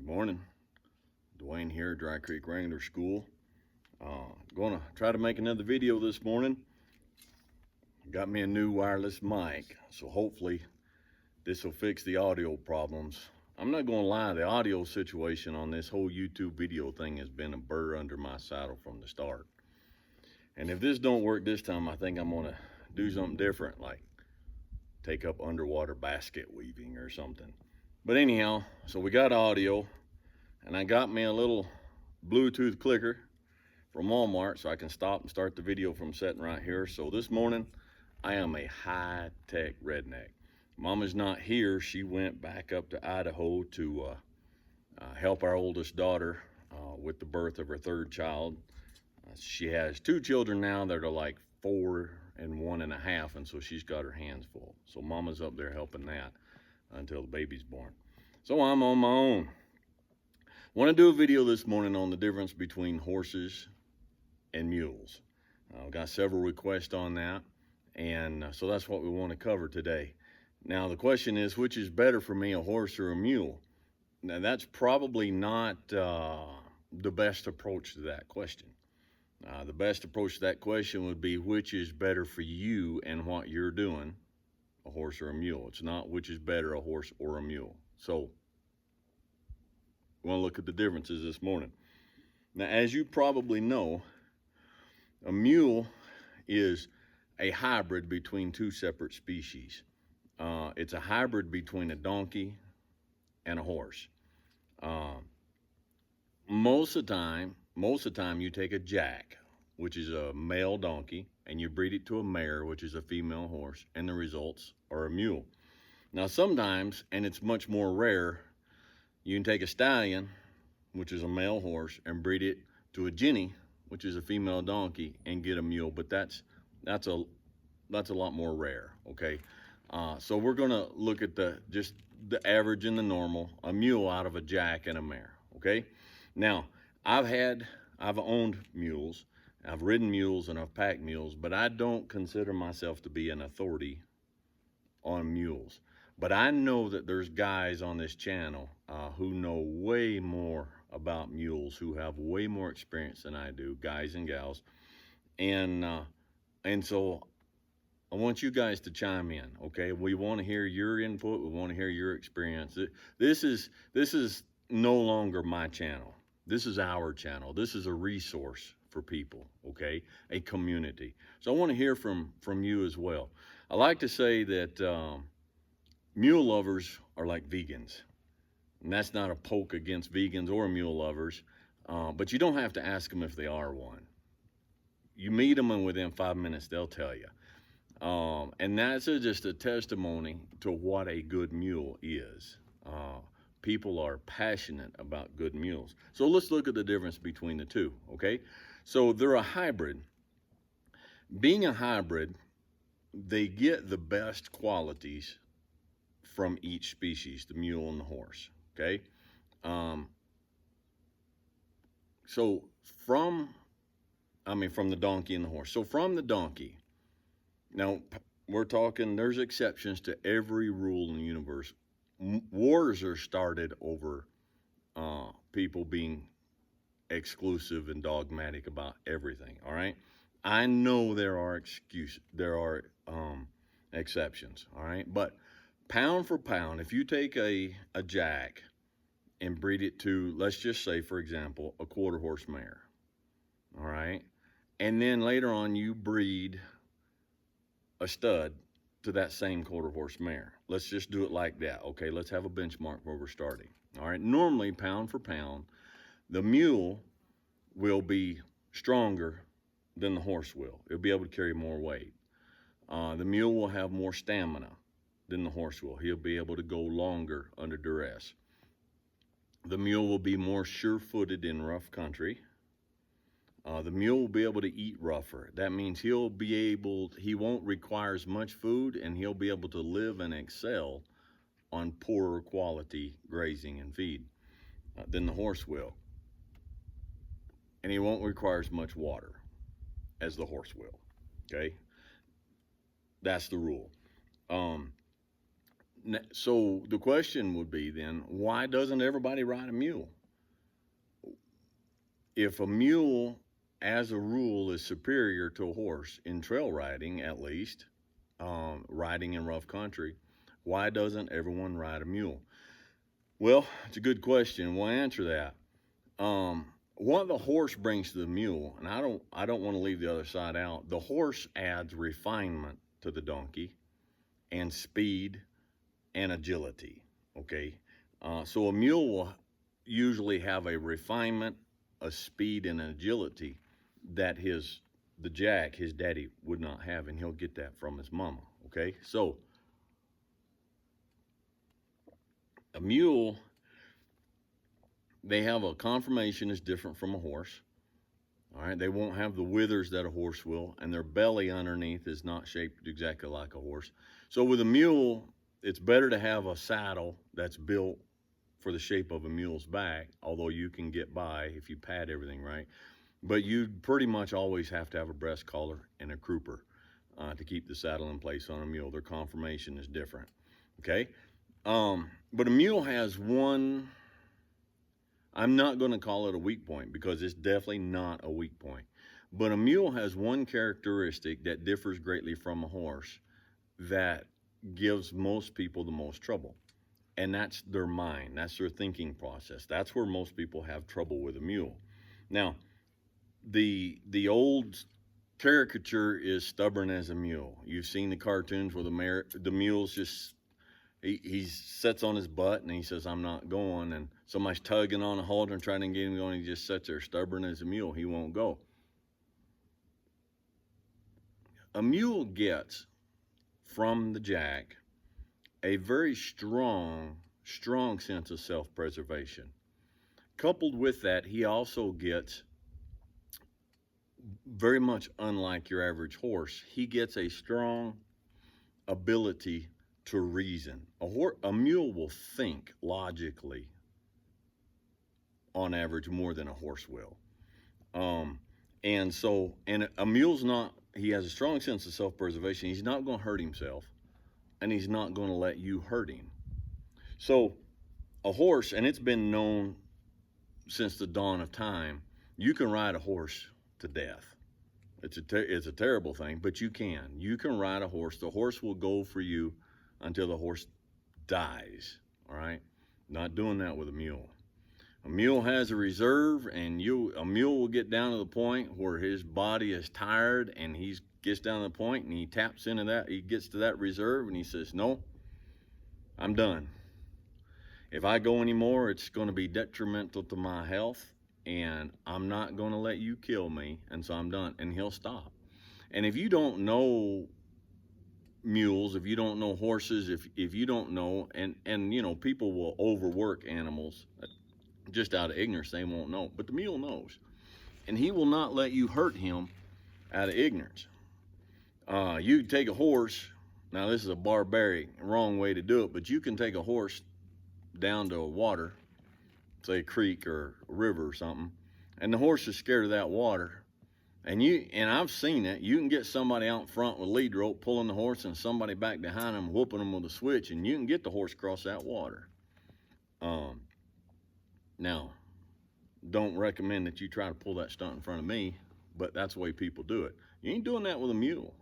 Morning. Dwayne here, Dry Creek Wrangler School. Gonna try to make another video this morning. Got me a new wireless mic, so hopefully this will fix the audio problems. I'm not gonna lie, the audio situation on this whole YouTube video thing has been a burr under my saddle from the start. And if this don't work this time, I think I'm gonna do something different, like take up underwater basket weaving or something. But anyhow, so we got audio, and I got me a little Bluetooth clicker from Walmart so I can stop and start the video from sitting right here. So this morning, I am a high-tech redneck. Mama's not here. She went back up to Idaho to help our oldest daughter with the birth of her third child. She has two children now that are like 4 and 1.5, and so she's got her hands full. So Mama's up there helping that until the baby's born. So I'm on my own. Want to do a video this morning on the difference between horses and mules. I've got several requests on that, and so that's what we want to cover today. Now the question is, which is better for me, a horse or a mule? Now that's probably not the best approach to that question. The best approach to that question would be, which is better for you and what you're doing, a horse or a mule. It's not which is better, a horse or a mule. So we want to look at the differences this morning. Now, as you probably know, a mule is a hybrid between two separate species. It's a hybrid between a donkey and a horse. Most of the time you take a jack, which is a male donkey, and you breed it to a mare, which is a female horse, and the results are a mule. Now sometimes, and it's much more rare, you can take a stallion, which is a male horse, and breed it to a jenny, which is a female donkey, and get a mule. But that's a lot more rare. Okay, so we're gonna look at just the average and the normal, a mule out of a jack and a mare. Okay, now I've owned mules, I've ridden mules, and I've packed mules, but I don't consider myself to be an authority on mules. But I know that there's guys on this channel who know way more about mules, who have way more experience than I do, guys and gals. And so I want you guys to chime in, okay? We want to hear your input. We want to hear your experience. This is no longer my channel. This is our channel. This is a resource for people, okay? A community. So I want to hear from you as well. I like to say that mule lovers are like vegans. And that's not a poke against vegans or mule lovers, but you don't have to ask them if they are one. You meet them, and within 5 minutes, they'll tell you. And that's just a testimony to what a good mule is. People are passionate about good mules. So let's look at the difference between the two, okay? So they're a hybrid. Being a hybrid, they get the best qualities from each species, the mule and the horse, okay? So from the donkey and the horse. So from the donkey, now we're talking, there's exceptions to every rule in the universe. Wars are started over people being exclusive and dogmatic about everything, all right? I know there are exceptions, all right? But pound for pound, if you take a jack and breed it to, let's just say, for example, a quarter horse mare, all right? And then later on you breed a stud to that same quarter horse mare. Let's just do it like that, okay? Let's have a benchmark where we're starting, all right? Normally, pound for pound, the mule will be stronger than the horse will. It'll be able to carry more weight. The mule will have more stamina than the horse will. He'll be able to go longer under duress. The mule will be more sure-footed in rough country. The mule will be able to eat rougher. That means he won't require as much food, and he'll be able to live and excel on poorer quality grazing and feed than the horse will. And he won't require as much water as the horse will, okay? That's the rule. So the question would be then, why doesn't everybody ride a mule? If a mule, as a rule, is superior to a horse in trail riding, at least, riding in rough country, why doesn't everyone ride a mule? Well, it's a good question. We'll answer that. What the horse brings to the mule, and I don't want to leave the other side out. The horse adds refinement to the donkey, and speed and agility. Okay, so a mule will usually have a refinement, a speed, and an agility that the jack, his daddy, would not have, and he'll get that from his mama. Okay, so a mule, they have a conformation is different from a horse. All right, they won't have the withers that a horse will, and their belly underneath is not shaped exactly like a horse. So with a mule, it's better to have a saddle that's built for the shape of a mule's back, although you can get by if you pad everything right. But you pretty much always have to have a breast collar and a crupper to keep the saddle in place on a mule. Their conformation is different. Okay, but a mule has one. I'm not going to call it a weak point because it's definitely not a weak point. But a mule has one characteristic that differs greatly from a horse that gives most people the most trouble. And that's their mind. That's their thinking process. That's where most people have trouble with a mule. Now, the old caricature is stubborn as a mule. You've seen the cartoons where the mule's just he sits on his butt and he says, I'm not going. And somebody's tugging on a halter and trying to get him going. He just sits there stubborn as a mule. He won't go. A mule gets from the jack a very strong sense of self-preservation. Coupled with that, he also gets, very much unlike your average horse, he gets a strong ability to reason. A mule will think logically on average more than a horse will. And a mule's not, he has a strong sense of self-preservation. He's not going to hurt himself, and he's not going to let you hurt him. So a horse, and it's been known since the dawn of time, you can ride a horse to death. It's a terrible thing, but you can. You can ride a horse. The horse will go for you until the horse dies, all right? Not doing that with a mule. A mule has a reserve, and a mule will get down to the point where his body is tired, and he gets down to the point, and he taps into that. He gets to that reserve, and he says, no, I'm done. If I go anymore, it's going to be detrimental to my health, and I'm not going to let you kill me, and so I'm done, and he'll stop. And if you don't know mules, if you don't know horses, if you don't know, and you know, people will overwork animals just out of ignorance. They won't know, but the mule knows, and he will not let you hurt him out of ignorance. You take a horse. Now this is a barbaric, wrong way to do it, but you can take a horse down to water, say a creek or a river or something, and the horse is scared of that water. And I've seen it. You can get somebody out front with a lead rope pulling the horse, and somebody back behind them whooping them with a switch, and you can get the horse across that water. Now, don't recommend that you try to pull that stunt in front of me, but that's the way people do it. You ain't doing that with a mule.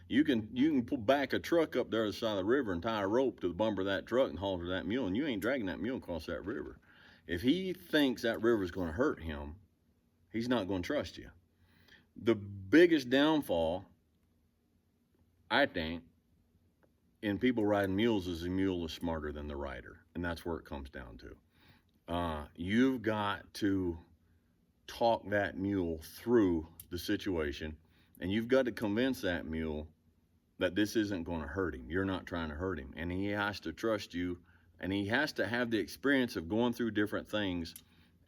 You can pull back a truck up there to the side of the river and tie a rope to the bumper of that truck and halter that mule, and you ain't dragging that mule across that river. If he thinks that river is going to hurt him, he's not going to trust you. The biggest downfall, I think, in people riding mules is the mule is smarter than the rider, and that's where it comes down to. You've got to talk that mule through the situation, and you've got to convince that mule that this isn't going to hurt him. You're not trying to hurt him, and he has to trust you, and he has to have the experience of going through different things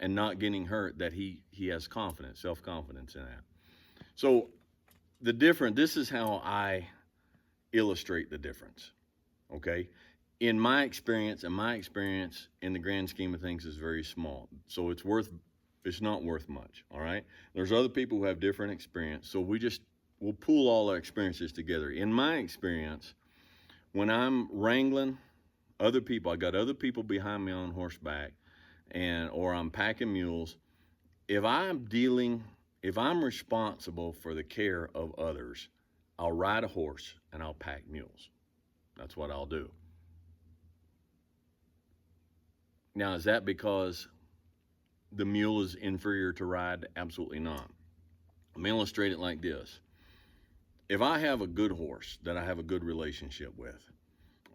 and not getting hurt, that he has confidence, self-confidence in that. So this is how I illustrate the difference, okay? In my experience, in the grand scheme of things, is very small. So it's not worth much, all right? There's other people who have different experience, so we'll pool all our experiences together. In my experience, when I'm wrangling other people, I got other people behind me on horseback, or I'm packing mules. If I'm responsible for the care of others, I'll ride a horse and I'll pack mules. That's what I'll do. Now, is that because the mule is inferior to ride? Absolutely not. Let me illustrate it like this. If I have a good horse that I have a good relationship with,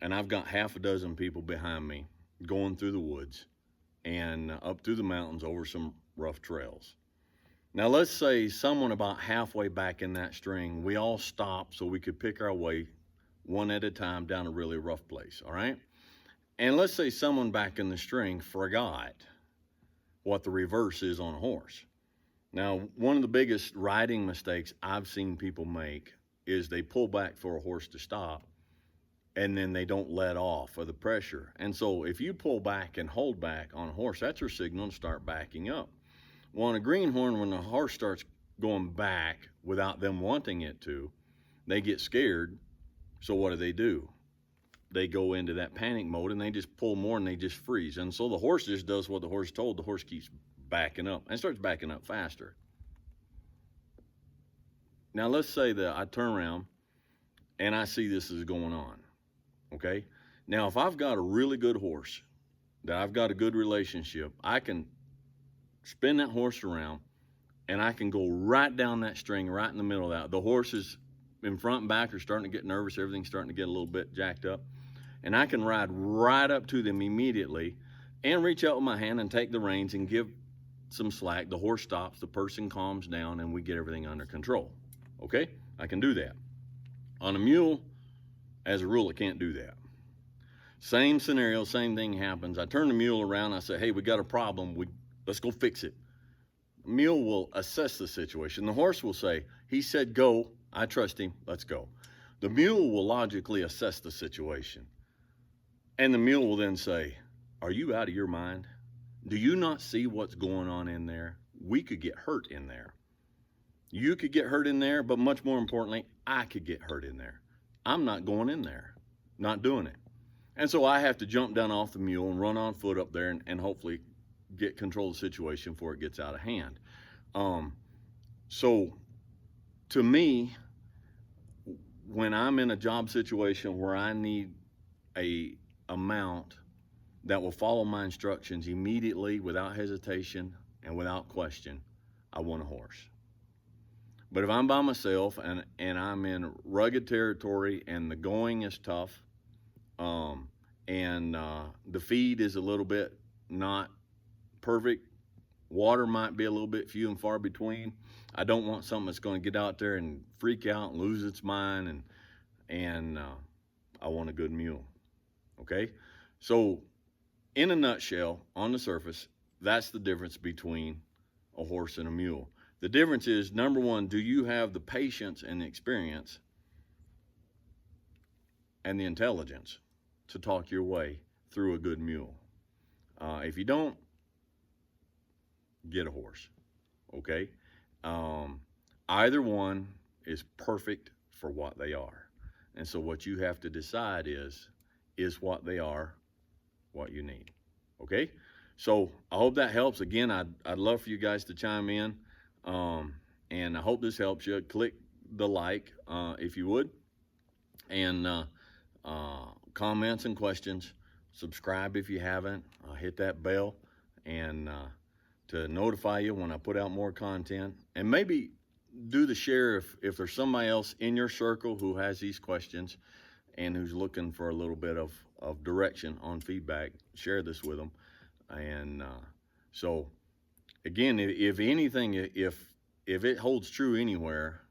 and I've got half a dozen people behind me going through the woods and up through the mountains over some rough trails. Now, let's say someone about halfway back in that string, we all stop so we could pick our way one at a time down a really rough place, all right? And let's say someone back in the string forgot what the reverse is on a horse. Now, one of the biggest riding mistakes I've seen people make is they pull back for a horse to stop, and then they don't let off of the pressure. And so if you pull back and hold back on a horse, that's your signal to start backing up. Well, on a greenhorn, when the horse starts going back without them wanting it to, they get scared. So what do? They go into that panic mode and they just pull more and they just freeze. And so the horse just does what the horse told. The horse keeps backing up and starts backing up faster. Now, let's say that I turn around and I see this is going on. Okay. Now, if I've got a really good horse that I've got a good relationship, I can spin that horse around and I can go right down that string, right in the middle of that. The horses in front and back are starting to get nervous. Everything's starting to get a little bit jacked up. And I can ride right up to them immediately and reach out with my hand and take the reins and give some slack. The horse stops, the person calms down, and we get everything under control. Okay? I can do that. On a mule, as a rule, it can't do that. Same scenario, same thing happens. I turn the mule around, I say, hey, we got a problem. Let's go fix it. The mule will assess the situation. The horse will say, he said go, I trust him, let's go. The mule will logically assess the situation. And the mule will then say, are you out of your mind? Do you not see what's going on in there? We could get hurt in there. You could get hurt in there, but much more importantly, I could get hurt in there. I'm not going in there, not doing it. And so I have to jump down off the mule and run on foot up there and hopefully get control of the situation before it gets out of hand. So to me, when I'm in a job situation where I need a mount that will follow my instructions immediately, without hesitation and without question, I want a horse. But if I'm by myself and I'm in rugged territory and the going is tough, and the feed is a little bit not perfect, water might be a little bit few and far between, I don't want something that's going to get out there and freak out and lose its mind, and I want a good mule. Okay? So in a nutshell, on the surface, that's the difference between a horse and a mule. The difference is, number one, do you have the patience and the experience and the intelligence to talk your way through a good mule? If you don't, get a horse. Okay? Either one is perfect for what they are. And so what you have to decide is what they are, what you need. Okay? So I hope that helps. Again, I'd love for you guys to chime in. And I hope this helps you. Click the like, if you would. And comments and questions. Subscribe if you haven't. Hit that bell and to notify you when I put out more content. And maybe do the share if there's somebody else in your circle who has these questions and who's looking for a little bit of direction on feedback. Share this with them. And so again, if anything, if it holds true anywhere,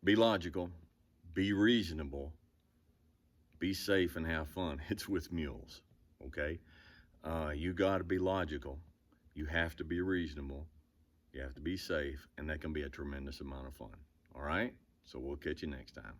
be logical, be reasonable, be safe, and have fun. It's with mules. Okay? You got to be logical. You have to be reasonable. You have to be safe, and that can be a tremendous amount of fun. All right? So we'll catch you next time.